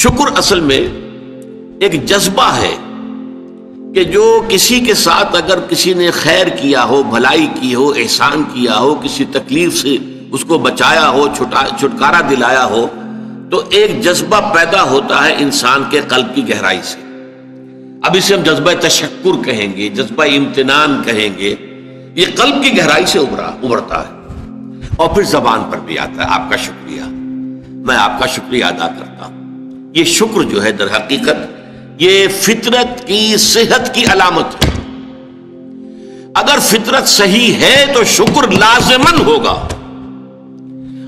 شکر اصل میں ایک جذبہ ہے کہ جو کسی کے ساتھ اگر کسی نے خیر کیا ہو، بھلائی کی ہو، احسان کیا ہو، کسی تکلیف سے اس کو بچایا ہو، چھٹکارا دلایا ہو، تو ایک جذبہ پیدا ہوتا ہے انسان کے قلب کی گہرائی سے. اب اسے ہم جذبہ تشکر کہیں گے، جذبہ امتنان کہیں گے. یہ قلب کی گہرائی سے ابھرتا ہے اور پھر زبان پر بھی آتا ہے. آپ کا شکریہ، میں آپ کا شکریہ ادا کرتا ہوں. یہ شکر جو ہے در حقیقت یہ فطرت کی صحت کی علامت ہے. اگر فطرت صحیح ہے تو شکر لازماً ہوگا،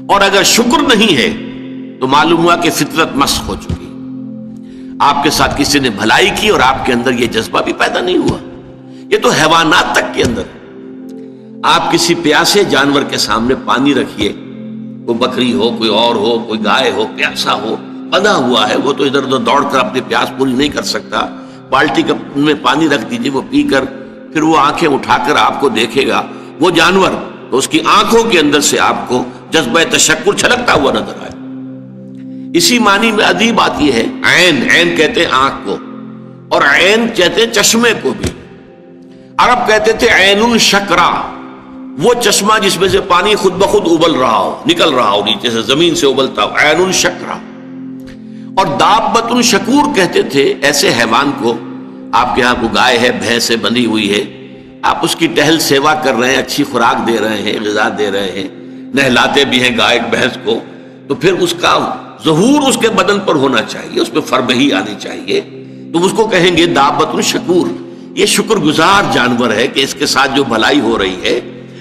اور اگر شکر نہیں ہے تو معلوم ہوا کہ فطرت مسخ ہو چکی. آپ کے ساتھ کسی نے بھلائی کی اور آپ کے اندر یہ جذبہ بھی پیدا نہیں ہوا. یہ تو حیوانات تک کے اندر ہے. آپ کسی پیاسے جانور کے سامنے پانی رکھیے، کوئی بکری ہو، کوئی اور ہو، کوئی گائے ہو، پیاسا ہو، بندھا ہوا ہے، وہ تو ادھر ادھر دوڑ کر اپنی پیاس پوری نہیں کر سکتا. بالٹی میں پانی رکھ دیجیے، وہ پی کر پھر وہ آنکھیں اٹھا کر آپ کو دیکھے گا. وہ جانور تو اس کی آنکھوں کے اندر سے آپ کو جذبہ تشکر چھلکتا ہوا نظر آئے. اسی معنی میں عجیب بات یہ ہے، عین، عین کہتے ہیں آنکھ کو، اور عین کہتے ہیں چشمے کو بھی. عرب کہتے تھے عین الشکرا، وہ چشمہ جس میں سے پانی خود بخود ابل رہا ہو، نکل رہا ہو نیچے سے، زمین سے ابلتا ہو، عین الشکرا. اور دابۃ شکور کہتے تھے ایسے حیوان کو. آپ کے ہاں کو گائے ہے، بھینس سے بندھی ہوئی ہے، آپ اس کی ٹہل سیوا کر رہے ہیں، اچھی خوراک دے رہے ہیں، غذا دے رہے ہیں، نہلاتے بھی ہیں گائے بھینس کو، تو پھر اس کا ظہور اس کے بدن پر ہونا چاہیے، اس پہ فربہی آنی چاہیے. تو اس کو کہیں گے دابۃ شکور. یہ شکر گزار جانور ہے کہ اس کے ساتھ جو بھلائی ہو رہی ہے،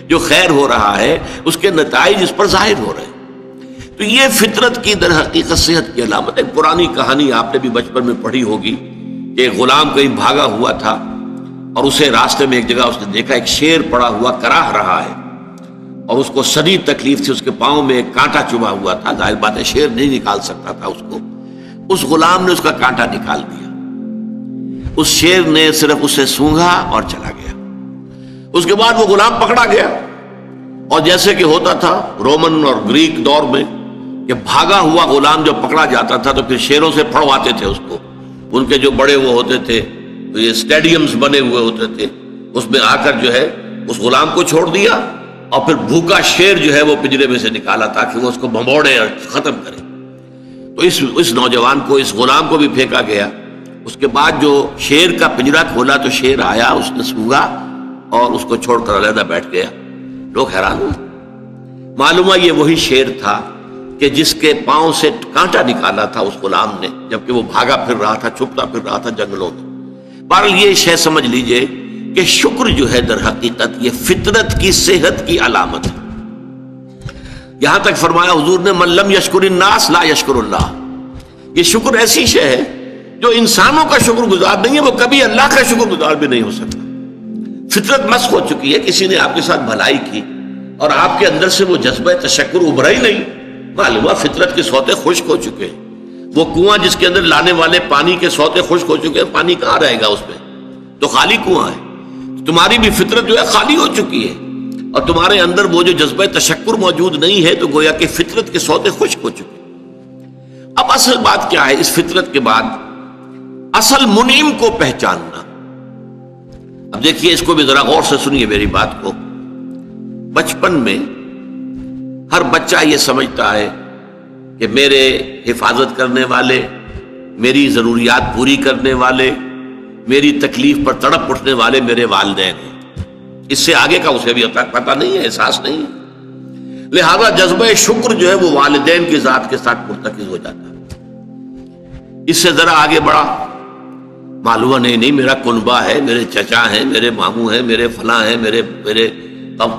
جو خیر ہو رہا ہے، اس کے نتائج اس پر ظاہر ہو رہے ہیں. تو یہ فطرت کی در حقیقت صحت کی علامت ہے. پرانی کہانی آپ نے بھی بچپن میں پڑھی ہوگی کہ ایک غلام کہیں بھاگا ہوا تھا اور اسے راستے میں ایک جگہ اس نے دیکھا ایک شیر پڑا ہوا کراہ رہا ہے، اور اس کو شدید تکلیف تھی. اس کے پاؤں میں ایک کانٹا چبھا ہوا تھا. ظاہر بات ہے شیر نہیں نکال سکتا تھا اس کو. اس غلام نے اس کا کانٹا نکال دیا. اس شیر نے صرف اسے سونگھا اور چلا گیا. اس کے بعد وہ غلام پکڑا گیا، اور جیسے کہ ہوتا تھا رومن اور گریک دور میں کہ بھاگا ہوا غلام جب پکڑا جاتا تھا تو پھر شیروں سے پھڑواتے تھے اس کو. ان کے جو بڑے وہ ہوتے تھے، یہ اسٹیڈیمز بنے ہوئے ہوتے تھے، اس میں آ کر جو ہے اس غلام کو چھوڑ دیا، اور پھر بھوکا شیر جو ہے وہ پنجرے میں سے نکالا تاکہ وہ اس کو بھمبوڑے اور ختم کرے. تو اس نوجوان کو، اس غلام کو بھی پھینکا گیا. اس کے بعد جو شیر کا پنجرا کھولا تو شیر آیا، اس نے سونگا اور اس کو چھوڑ کر علیحدہ بیٹھ گیا. لوگ حیران ہوئے. معلوم ہے یہ وہی شیر تھا کہ جس کے پاؤں سے کانٹا نکالا تھا اس غلام نے، جبکہ وہ بھاگا پھر رہا تھا، چھپتا پھر رہا تھا جنگلوں میں. بہرحال یہ شے سمجھ لیجئے کہ شکر جو ہے در حقیقت یہ فطرت کی صحت کی علامت ہے. یہاں تک فرمایا حضور نے من لم یشکر الناس لا یشکر اللہ. یہ شکر ایسی شے ہے جو انسانوں کا شکر گزار نہیں ہے، وہ کبھی اللہ کا شکر گزار بھی نہیں ہو سکتا. فطرت مسخ ہو چکی ہے. کسی نے آپ کے ساتھ بھلائی کی اور آپ کے اندر سے وہ جذبہ تشکر ابھرا ہی نہیں، معلوم ہے فطرت کے سوتے خشک ہو چکے ہیں. وہ کنواں جس کے اندر لانے والے پانی کے سوتے خشک ہو چکے ہیں، پانی کہاں رہے گا اس میں؟ تو خالی کنواں ہے. تمہاری بھی فطرت جو ہے خالی ہو چکی ہے، اور تمہارے اندر وہ جو جذبہ تشکر موجود نہیں ہے، تو گویا کہ فطرت کے سوتے خشک ہو چکے. اب اصل بات کیا ہے اس فطرت کے بعد؟ اصل منعم کو پہچاننا. اب دیکھیے اس کو بھی ذرا غور سے سنیے میری بات کو. بچپن میں ہر بچہ یہ سمجھتا ہے کہ میرے حفاظت کرنے والے، میری ضروریات پوری کرنے والے، میری تکلیف پر تڑپ اٹھنے والے میرے والدین ہیں. اس سے آگے کا اسے بھی پتہ نہیں ہے، احساس نہیں ہے. لہذا جذبہ شکر جو ہے وہ والدین کی ذات کے ساتھ مرتکز ہو جاتا ہے. اس سے ذرا آگے بڑھا، معلوم نہیں میرا کنبہ ہے، میرے چچا ہیں، میرے ماموں ہیں، میرے فلاں ہیں، میرے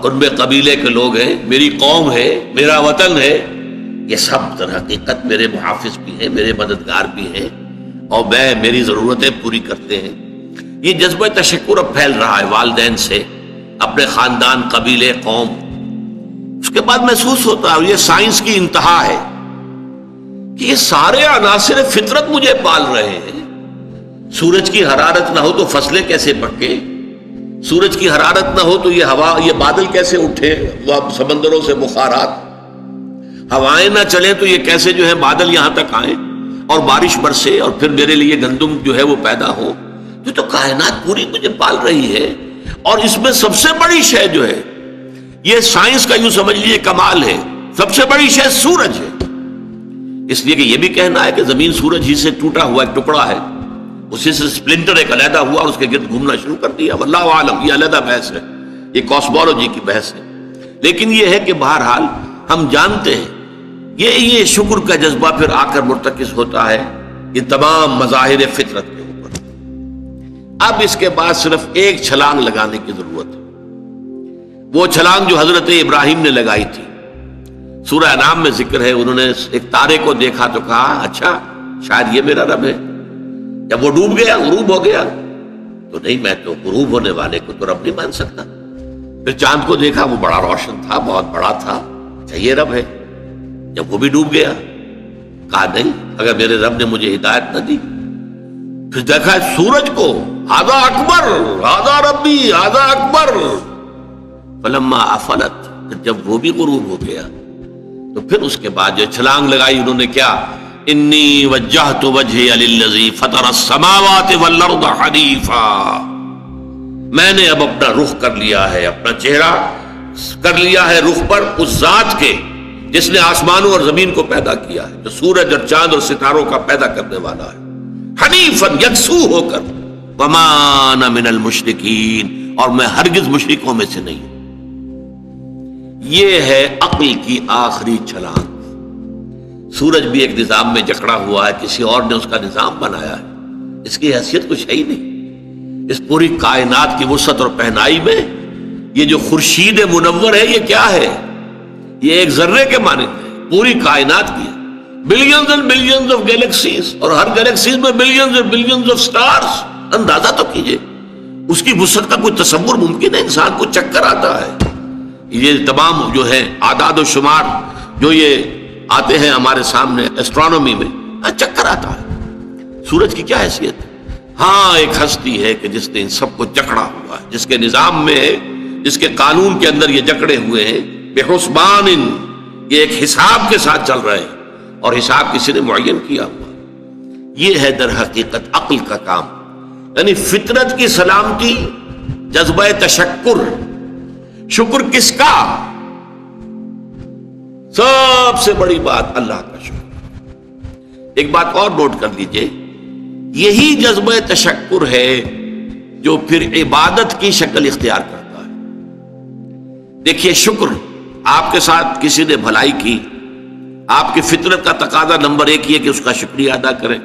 کنبے قبیلے کے لوگ ہیں، میری قوم ہے، میرا وطن ہے. یہ سب در حقیقت میرے محافظ بھی ہیں، میرے مددگار بھی ہیں، اور میری ضرورتیں پوری کرتے ہیں. یہ جذبہ تشکر اب پھیل رہا ہے والدین سے، اپنے خاندان، قبیلے، قوم. اس کے بعد محسوس ہوتا ہے، یہ سائنس کی انتہا ہے کہ یہ سارے عناصر فطرت مجھے پال رہے ہیں. سورج کی حرارت نہ ہو تو فصلیں کیسے پکے؟ سورج کی حرارت نہ ہو تو یہ ہوا، یہ بادل کیسے اٹھے؟ وہ سمندروں سے بخارات. ہوائیں نہ چلیں تو یہ کیسے جو ہے بادل یہاں تک آئیں؟ اور بارش برسے اور پھر میرے لیے گندم جو ہے وہ پیدا ہو. یہ تو کائنات پوری مجھے پال رہی ہے. اور اس میں سب سے بڑی شے جو ہے، یہ سائنس کا یوں سمجھ لیجیے کمال ہے، سب سے بڑی شے سورج ہے. اس لیے کہ یہ بھی کہنا ہے کہ زمین سورج ہی سے ٹوٹا ہوا ایک ٹکڑا ہے، اسی سے سپلنٹر ایک علیحدہ ہوا اور اس کے گرد گھومنا شروع کر دیا. واللہ عالم، یہ علیحدہ بحث ہے، یہ کاسمولوجی کی بحث ہے. لیکن یہ ہے کہ بہرحال ہم جانتے ہیں یہ شکر کا جذبہ پھر آ کر مرتکز ہوتا ہے یہ تمام مظاہر فطرت کے اوپر. اب اس کے بعد صرف ایک چھلانگ لگانے کی ضرورت ہے، وہ چھلانگ جو حضرت ابراہیم نے لگائی تھی. سورہ انعام میں ذکر ہے، انہوں نے ایک تارے کو دیکھا تو کہا اچھا شاید یہ میرا رب ہے. جب وہ ڈوب گیا، غروب ہو گیا، تو نہیں میں تو غروب ہونے والے کو تو رب نہیں مان سکتا. پھر چاند کو دیکھا، وہ بڑا روشن تھا، بہت بڑا تھا، اچھا یہ رب ہے. جب وہ بھی ڈوب گیا، کہا نہیں اگر میرے رب نے مجھے ہدایت نہ دی. پھر دیکھا سورج کو، ھذا اکبر ھذا ربی ھذا اکبر. فلما افلت، جب وہ بھی غروب ہو گیا تو پھر اس کے بعد جو چھلانگ لگائی انہوں نے کیا، انی وجہت وجہی للذی فطر السماوات والارض حنیفا. میں نے اب اپنا رخ کر لیا ہے، اپنا چہرہ کر لیا ہے رخ پر اس ذات کے جس نے آسمانوں اور زمین کو پیدا کیا ہے، جو سورج اور چاند اور ستاروں کا پیدا کرنے والا ہے. حنیفا، یکسو ہو کر. وما انا من المشرکین، اور میں ہرگز مشرکوں میں سے نہیں ہوں. یہ ہے عقل کی آخری چھلانگ. سورج بھی ایک نظام میں جکڑا ہوا ہے، کسی اور نے اس کا نظام بنایا ہے، اس کی حیثیت کچھ ہے ہی نہیں. اس پوری کائنات کی وسعت اور پہنائی میں یہ جو خورشید منور ہے یہ کیا ہے؟ یہ ایک ذرے کے مانند ہے، پوری کائنات کی ہے. Billions and billions of galaxies, اور ہر گیلیکسیز میں billions and billions of stars. اندازہ تو کیجئے، اس کی وسعت کا کوئی تصور ممکن ہے؟ انسان کو چکر آتا ہے. یہ تمام جو ہے اعداد و شمار جو یہ آتے ہیں ہمارے سامنے ایسٹرونومی میں، چکر آتا ہے. سورج کی کیا حیثیت ہے؟ ہاں ایک ہستی ہے کہ جس نے ان سب کو جکڑا ہوا ہے، جس کے نظام میں ہے، جس کے قانون کے اندر یہ جکڑے ہوئے ہیں. بحسبان، یہ ایک حساب کے ساتھ چل رہے ہیں اور حساب کسی نے معین کیا ہوا. یہ ہے در حقیقت عقل کا کام، یعنی فطرت کی سلامتی، جذبہ تشکر. شکر کس کا؟ سب سے بڑی بات اللہ کا شکر. ایک بات اور نوٹ کر لیجئے، یہی جذبہ تشکر ہے جو پھر عبادت کی شکل اختیار کرتا ہے. دیکھیے شکر، آپ کے ساتھ کسی نے بھلائی کی، آپ کی فطرت کا تقاضا نمبر ایک یہ کہ اس کا شکریہ ادا کریں.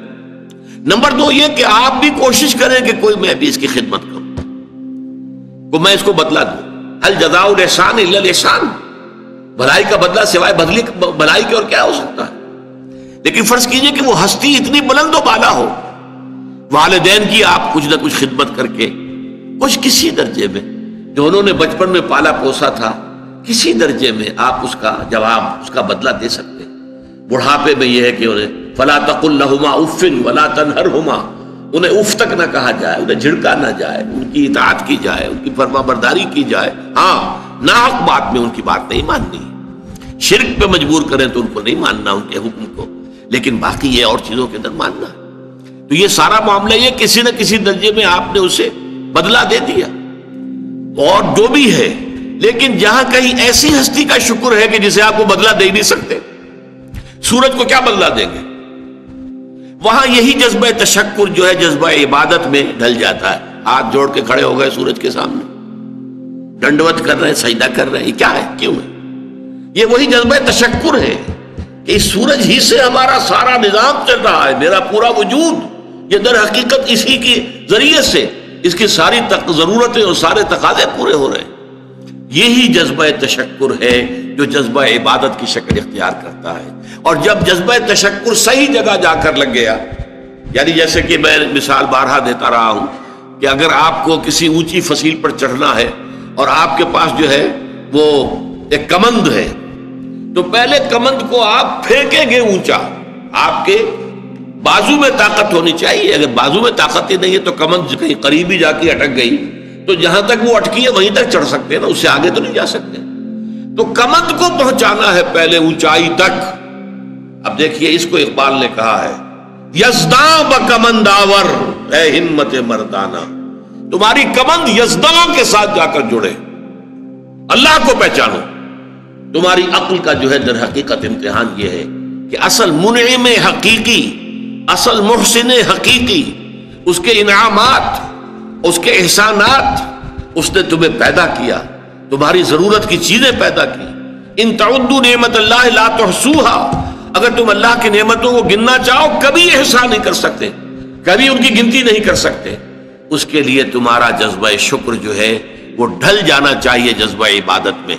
نمبر دو یہ کہ آپ بھی کوشش کریں کہ کوئی میں بھی اس کی خدمت کروں، کو میں اس کو بدلہ دوں. هل جزاء الاحسان الا الاحسان، بھلائی کا بدلہ سوائے بھلائی کے اور کیا ہو سکتا ہے؟ لیکن فرض کیجئے کہ وہ ہستی اتنی بلند و بالا ہو، والدین کی آپ کچھ نہ کچھ خدمت کر کے کچھ کسی درجے میں جو انہوں نے بچپن میں پالا پوسا تھا، کسی درجے میں آپ اس کا جواب، اس کا بدلہ دے سکتے ہیں. بڑھاپے میں یہ ہے کہ انہیں فلا تقل لہما اف ولا تنہرہما، انہیں اف تک نہ کہا جائے، انہیں جھڑکا نہ جائے، ان کی اطاعت کی جائے، ان کی فرما برداری کی جائے. ہاں ناحق بات میں ان کی بات نہیں ماننی، شرک پہ مجبور کریں تو ان کو نہیں ماننا ان کے حکم کو، لیکن باقی یہ اور چیزوں کے اندر ماننا. تو یہ سارا معاملہ یہ کسی نہ کسی درجے میں آپ نے اسے بدلہ دے دیا اور جو بھی ہے. لیکن جہاں کہیں ایسی ہستی کا شکر ہے کہ جسے آپ کو بدلہ دے نہیں سکتے، سورج کو کیا بدلہ دیں گے، وہاں یہی جذبہ تشکر جو ہے جذبہ عبادت میں ڈھل جاتا ہے. ہاتھ جوڑ کے کھڑے ہو گئے سورج کے سامنے، ڈنڈوت کر رہے ہیں، سجدہ کر رہے ہیں. یہ کیا ہے، کیوں ہے؟ یہ وہی جذبہ تشکر ہے کہ اس سورج ہی سے ہمارا سارا نظام چل رہا ہے، میرا پورا وجود یہ در حقیقت اسی کے ذریعے سے اس کی ساری ضرورتیں اور سارے تقاضے پورے ہو رہے ہیں. یہی جذبہ تشکر ہے جو جذبہ عبادت کی شکل اختیار کرتا ہے. اور جب جذبہ تشکر صحیح جگہ جا کر لگ گیا، یعنی جیسے کہ میں مثال بارہا دیتا رہا ہوں کہ اگر آپ کو کسی اونچی فصیل پر چڑھنا ہے اور آپ کے پاس جو ہے وہ ایک کمند ہے، تو پہلے کمند کو آپ پھینکیں گے اونچا، آپ کے بازو میں طاقت ہونی چاہیے. اگر بازو میں طاقت ہی نہیں ہے تو کمند کہیں قریب ہی جا کے اٹک گئی تو جہاں تک وہ اٹکی ہے وہیں تک چڑھ سکتے ہیں نا، اس سے آگے تو نہیں جا سکتے. تو کمند کو پہنچانا ہے پہلے اونچائی تک. اب دیکھیے اس کو اقبال نے کہا ہے یزداں بکمنداور، اے ہمت مردانہ، تمہاری کمند یزداں کے ساتھ جا کر جڑے، اللہ کو پہچانو۔ تمہاری عقل کا جو ہے در حقیقت امتحان یہ ہے کہ اصل منعم حقیقی، اصل محسن حقیقی، اس کے انعامات، اس کے احسانات، اس نے تمہیں پیدا کیا، تمہاری ضرورت کی چیزیں پیدا کی۔ ان تعدوا نعمت اللہ لا تحصوها، اگر تم اللہ کی نعمتوں کو گننا چاہو کبھی احسان نہیں کر سکتے، کبھی ان کی گنتی نہیں کر سکتے۔ اس کے لیے تمہارا جذبہ شکر جو ہے وہ ڈھل جانا چاہیے جذبہ عبادت میں۔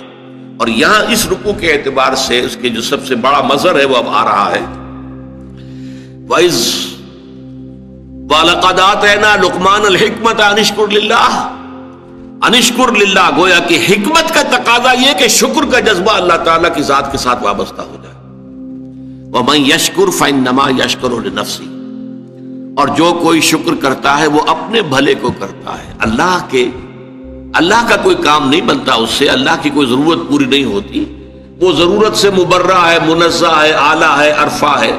اور یہاں اس رکوع کے اعتبار سے اس کے جو سب سے بڑا مظہر ہے وہ اب آ رہا ہے، وَإِذْ وَلَقَدْ آتَيْنَا لُقْمَانَ الْحِكْمَةَ أَنِ اشْكُرْ لِلَّهِ، أَنِ اشْكُرْ لِلَّهِ، گویا کہ حکمت کا تقاضا یہ کہ شکر کا جذبہ اللہ تعالیٰ کی ذات کے ساتھ وابستہ ہو جائے۔ وَمَنْ يَشْكُرْ فَإِنَّمَا يَشْكُرُ لِنَفْسِهِ، اور جو کوئی شکر کرتا ہے وہ اپنے بھلے کو کرتا ہے۔ اللہ کا کوئی کام نہیں بنتا اس سے، اللہ کی کوئی ضرورت پوری نہیں ہوتی، وہ ضرورت سے مبرہ ہے، منزہ ہے، اعلیٰ ہے، عرفہ ہے،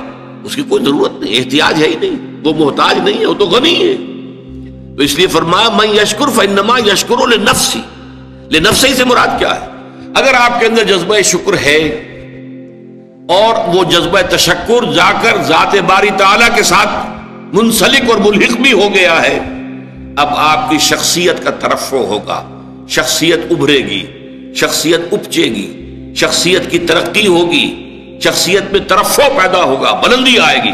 اس کی کوئی ضرورت نہیں، احتیاج ہے ہی نہیں، وہ محتاج نہیں ہے، وہ تو غنی ہے۔ تو اس لیے فرمایا من یشکر فانما یشکر لنفسہ، لنفسہ سے مراد کیا ہے؟ اگر آپ کے اندر جذبہ شکر ہے اور وہ جذبہ تشکر جا کر ذات باری تعالیٰ کے ساتھ منسلک اور ملحق بھی ہو گیا ہے، اب آپ کی شخصیت کا ترفع ہوگا، شخصیت ابھرے گی، شخصیت اپجے گی، شخصیت کی ترقی ہوگی، شخصیت میں ترفع پیدا ہوگا، بلندی آئے گی،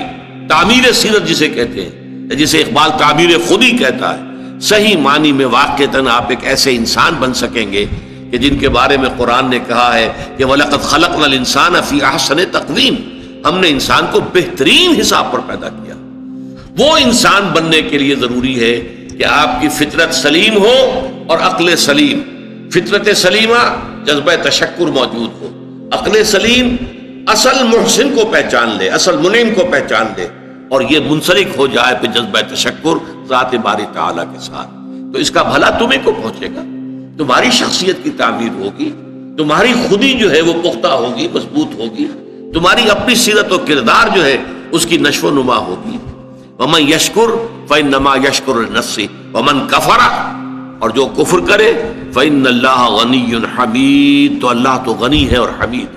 تعمیر سیرت جسے کہتے ہیں، جسے اقبال تعمیر خودی کہتا ہے۔ صحیح معنی میں واقعتاً آپ ایک ایسے انسان بن سکیں گے کہ جن کے بارے میں قرآن نے کہا ہے کہ وَلَقَدْ خَلَقْنَا الْإِنسَانَ فِي أَحْسَنِ تَقْوِيمٍ، ہم نے انسان کو بہترین حساب پر پیدا کیا۔ وہ انسان بننے کے لیے ضروری ہے کہ آپ کی فطرت سلیم ہو اور عقل سلیم، فطرت سلیمہ جذبہ تشکر موجود ہو، عقل سلیم اصل محسن کو پہچان لے، اصل منعم کو پہچان لے، اور یہ منسلک ہو جائے پھر جذبہ تشکر ذات باری تعالیٰ کے ساتھ، تو اس کا بھلا تمہیں کو پہنچے گا، تمہاری شخصیت کی تعمیر ہوگی، تمہاری خودی جو ہے وہ پختہ ہوگی، مضبوط ہوگی، تمہاری اپنی سیرت و کردار جو ہے اس کی نشو و نما ہوگی۔ وَمَنْ يَشْكُرْ فَإِنَّمَا يَشْكُرُ لِنَفْسِهِ وَمَنْ كَفَرَ، اور جو کفر کرے فَإِنَّ اللَّهَ غَنِيٌّ حَمِيدٌ، تو اللہ تو غنی ہے اور حمید ہے۔